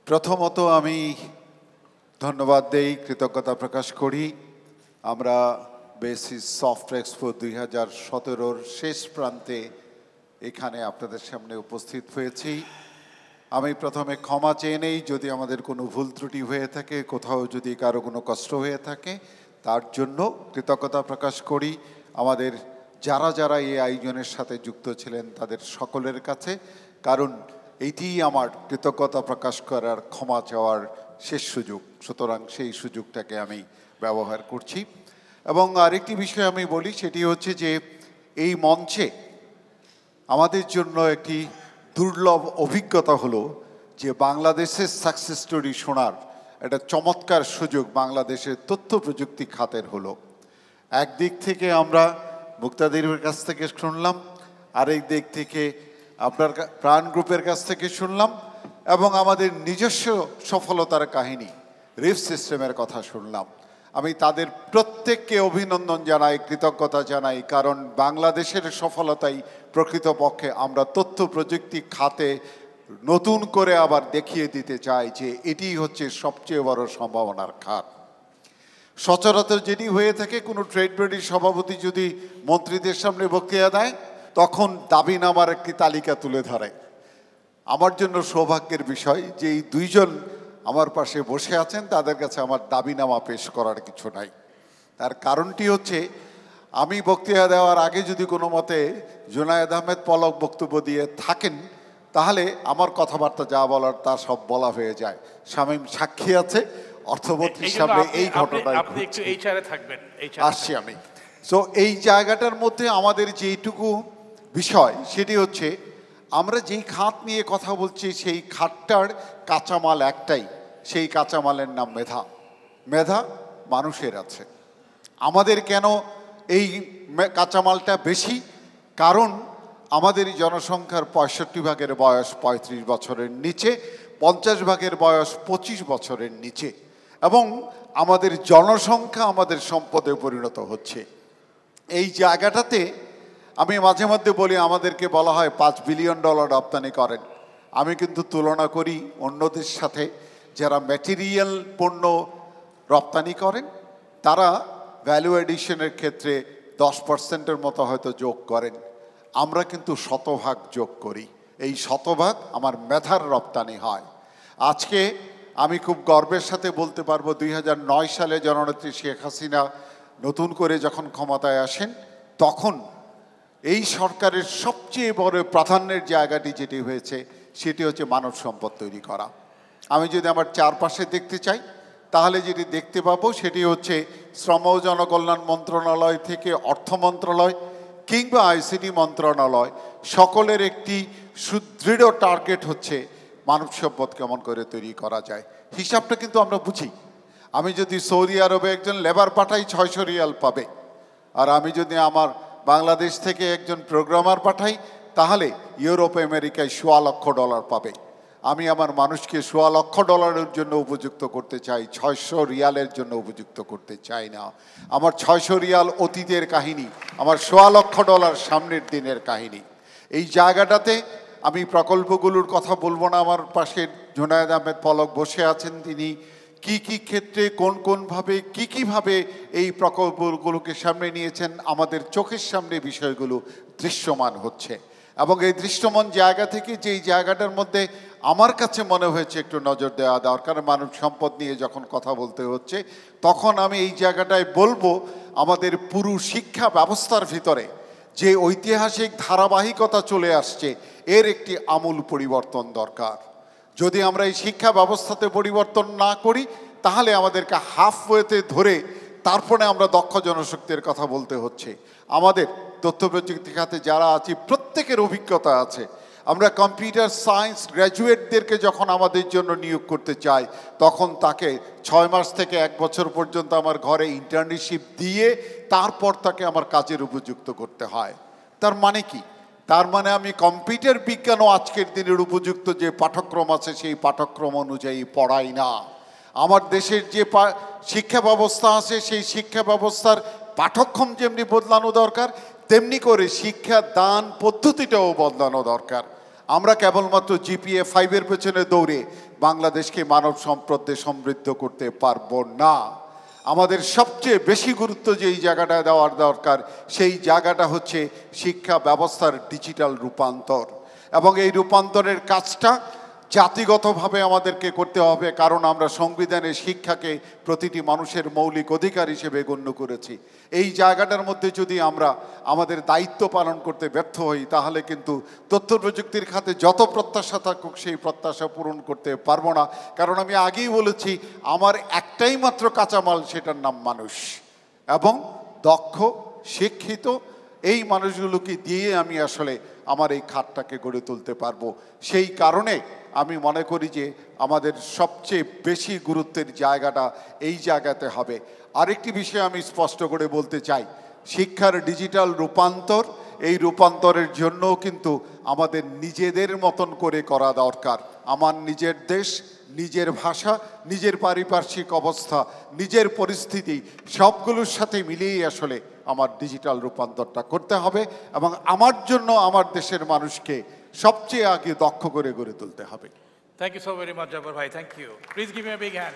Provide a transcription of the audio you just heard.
প্রথমত আমি ধন্যবাদ দেই, কৃতজ্ঞতা প্রকাশ করি। আমরা বেসিস সফট এক্সপো 2017-র শেষ প্রান্তে এখানে আপনাদের সামনে উপস্থিত হয়েছি। আমি প্রথমে ক্ষমা চেয়ে নেই যদি আমাদের কোনো ভুল ত্রুটি হয়ে থাকে, কোথাও যদি কারো কোনো কষ্ট হয়ে থাকে, তার জন্য কৃতজ্ঞতা প্রকাশ করি আমাদের যারা যারা এই আয়োজনের সাথে যুক্ত ছিলেন তাদের সকলের কাছে। কারণ এইটিই আমার কৃতজ্ঞতা প্রকাশ করার, ক্ষমা চাওয়ার শেষ সুযোগ, সুতরাং সেই সুযোগটাকে আমি ব্যবহার করছি। এবং আরেকটি বিষয় আমি বলি, সেটি হচ্ছে যে এই মঞ্চে আমাদের জন্য একটি দুর্লভ অভিজ্ঞতা হলো যে বাংলাদেশের সাকসেস স্টোরি শোনার একটা চমৎকার সুযোগ বাংলাদেশের তথ্য প্রযুক্তি খাতের হলো। একদিক থেকে আমরা মুক্তাদিরের কাছ থেকে শুনলাম, আরেক দিক থেকে আপনার প্রাণ গ্রুপের কাছ থেকে শুনলাম, এবং আমাদের নিজস্ব সফলতার কাহিনী রিফ সিস্টেমের কথা শুনলাম। আমি তাদের প্রত্যেককে অভিনন্দন জানাই, কৃতজ্ঞতা জানাই, কারণ বাংলাদেশের সফলতাই প্রকৃতপক্ষে আমরা তথ্য প্রযুক্তি খাতে নতুন করে আবার দেখিয়ে দিতে চাই যে এটি হচ্ছে সবচেয়ে বড় সম্ভাবনার খাত। সচরাচর যেটি হয়ে থাকে, কোনো ট্রেড বডির সভাপতি যদি মন্ত্রীদের সামনে বক্তৃতা দেয় তখন দাবিনামার একটি তালিকা তুলে ধরে। আমার জন্য সৌভাগ্যের বিষয় যে এই দুইজন আমার পাশে বসে আছেন, তাদের কাছে আমার দাবিনামা পেশ করার কিছু নাই। তার কারণটি হচ্ছে আমি বক্তৃতা দেওয়ার আগে যদি কোনো মতে জুনায়েদ আহমেদ পলক বক্তব্য দিয়ে থাকেন তাহলে আমার কথাবার্তা যা বলার তা সব বলা হয়ে যায়। শামীম সাক্ষী আছে, অর্থমন্ত্রীর সামনে এই ঘটনায় আসছি আমি। সো এই জায়গাটার মধ্যে আমাদের যেইটুকু বিষয় সেটি হচ্ছে আমরা যেই খাত নিয়ে কথা বলছি সেই খাতটার কাঁচামাল একটাই, সেই কাঁচামালের নাম মেধা। মেধা মানুষের আছে। আমাদের কেন এই কাঁচামালটা বেশি? কারণ আমাদের জনসংখ্যার 65% বয়স 35 বছরের নিচে, 50% বয়স 25 বছরের নিচে, এবং আমাদের জনসংখ্যা আমাদের সম্পদে পরিণত হচ্ছে। এই জায়গাটাতে আমি মাঝে মধ্যে বলি, আমাদেরকে বলা হয় $5 বিলিয়ন রপ্তানি করেন। আমি কিন্তু তুলনা করি অন্যদের সাথে যারা ম্যাটেরিয়াল পণ্য রপ্তানি করেন, তারা ভ্যালু এডিশনের ক্ষেত্রে 10%-এর মতো হয়তো যোগ করেন, আমরা কিন্তু শতভাগ যোগ করি। এই শতভাগ আমার মেধার রপ্তানি হয়। আজকে আমি খুব গর্বের সাথে বলতে পারবো 2009 সালে জননেত্রী শেখ হাসিনা নতুন করে যখন ক্ষমতায় আসেন, তখন এই সরকারের সবচেয়ে বড় প্রাধান্যের জায়গাটি যেটি হয়েছে সেটি হচ্ছে মানব সম্পদ তৈরি করা। আমি যদি আমার চারপাশে দেখতে চাই তাহলে যেটি দেখতে পাবো সেটি হচ্ছে শ্রম ও জনকল্যাণ মন্ত্রণালয় থেকে অর্থ মন্ত্রণালয় কিংবা আইসিটি মন্ত্রণালয়, সকলের একটি সুদৃঢ় টার্গেট হচ্ছে মানব সম্পদ কেমন করে তৈরি করা যায়। হিসাবটা কিন্তু আমরা বুঝি। আমি যদি সৌদি আরবে একজন লেবার পাঠাই 600 রিয়াল পাবে, আর আমি যদি আমার বাংলাদেশ থেকে একজন প্রোগ্রামার পাঠাই তাহলে ইউরোপ আমেরিকায় $1,00,000 পাবে। আমি আমার মানুষকে $1,00,000 জন্য উপযুক্ত করতে চাই, 600 রিয়ালের জন্য উপযুক্ত করতে চাই না। আমার 600 রিয়াল অতীতের কাহিনী, আমার $1,00,000 সামনের দিনের কাহিনী। এই জায়গাটাতে আমি প্রকল্পগুলোর কথা বলবো না, আমার পাশে জুনায়েদ আহমেদ পলক বসে আছেন, তিনি কি কি ক্ষেত্রে কোনভাবে কিভাবে এই প্রকল্পগুলোকে সামনে নিয়েছেন, আমাদের চোখের সামনে বিষয়গুলো দৃশ্যমান হচ্ছে। এবং এই দৃশ্যমান জায়গা থেকে যেই জায়গাটার মধ্যে আমার কাছে মনে হয়েছে একটু নজর দেওয়া দরকার, মানব সম্পদ নিয়ে যখন কথা বলতে হচ্ছে, তখন আমি এই জায়গাটায় বলবো আমাদের পুরো শিক্ষা ব্যবস্থার ভিতরে যে ঐতিহাসিক ধারাবাহিকতা চলে আসছে, এর একটি আমূল পরিবর্তন দরকার। যদি আমরা এই শিক্ষা ব্যবস্থাতে পরিবর্তন না করি তাহলে আমাদেরকে হাফওয়েতে ধরে তারপরে আমরা দক্ষ জনশক্তির কথা বলতে হচ্ছে। আমাদের তথ্য প্রযুক্তি খাতে যারা আছি প্রত্যেকের অভিজ্ঞতা আছে। আমরা কম্পিউটার সায়েন্স গ্র্যাজুয়েটদেরকে যখন আমাদের জন্য নিয়োগ করতে চাই তখন তাকে 6 মাস থেকে 1 বছর পর্যন্ত আমার ঘরে ইন্টার্নশিপ দিয়ে তারপর তাকে আমার কাজের উপযুক্ত করতে হয়। তার মানে কি? তার মানে আমি কম্পিউটার বিজ্ঞানও আজকের দিনের উপযুক্ত যে পাঠ্যক্রম আছে সেই পাঠ্যক্রম অনুযায়ী পড়াই না। আমার দেশের যে শিক্ষা ব্যবস্থা আছে সেই শিক্ষা ব্যবস্থার পাঠ্যক্রম যেমনি বদলানো দরকার, তেমনি করে শিক্ষা দান পদ্ধতিটাও বদলানো দরকার। আমরা কেবলমাত্র জিপিএ 5-এর পেছনে দৌড়ে বাংলাদেশকে মানব সম্পদে সমৃদ্ধ করতে পারবো না। আমাদের সবচেয়ে বেশি গুরুত্ব যেই জায়গাটা দেওয়ার দরকার সেই জায়গাটা হচ্ছে শিক্ষা ব্যবস্থার ডিজিটাল রূপান্তর, এবং এই রূপান্তরের কাজটা জাতিগতভাবে আমাদেরকে করতে হবে, কারণ আমরা সংবিধানে শিক্ষাকে প্রতিটি মানুষের মৌলিক অধিকার হিসেবে গণ্য করেছি। এই জায়গাটার মধ্যে যদি আমরা আমাদের দায়িত্ব পালন করতে ব্যর্থ হই তাহলে কিন্তু তথ্য প্রযুক্তির খাতে যত প্রত্যাশা থাকুক সেই প্রত্যাশা পূরণ করতে পারবো না। কারণ আমি আগেই বলেছি আমার একটাই মাত্র কাঁচামাল, সেটার নাম মানুষ, এবং দক্ষ শিক্ষিত এই মানুষগুলোকে দিয়ে আমি আসলে আমার এই খাতটাকে গড়ে তুলতে পারবো। সেই কারণে আমি মনে করি যে আমাদের সবচেয়ে বেশি গুরুত্বের জায়গাটা এই জায়গাতে হবে। আরেকটি বিষয় আমি স্পষ্ট করে বলতে চাই, শিক্ষার ডিজিটাল রূপান্তর, এই রূপান্তরের জন্য কিন্তু আমাদের নিজেদের মতন করে করা দরকার। আমার নিজের দেশ, নিজের ভাষা, নিজের পারিপার্শ্বিক অবস্থা, নিজের পরিস্থিতি সবগুলোর সাথে মিলিয়েই আসলে আমার ডিজিটাল রূপান্তরটা করতে হবে, এবং আমার জন্য আমার দেশের মানুষকে সবচেয়ে আগে দক্ষ করে গড়ে তুলতে হবে। Thank you so very much, Jabbar Bhai. Thank you. Please give me a big hand.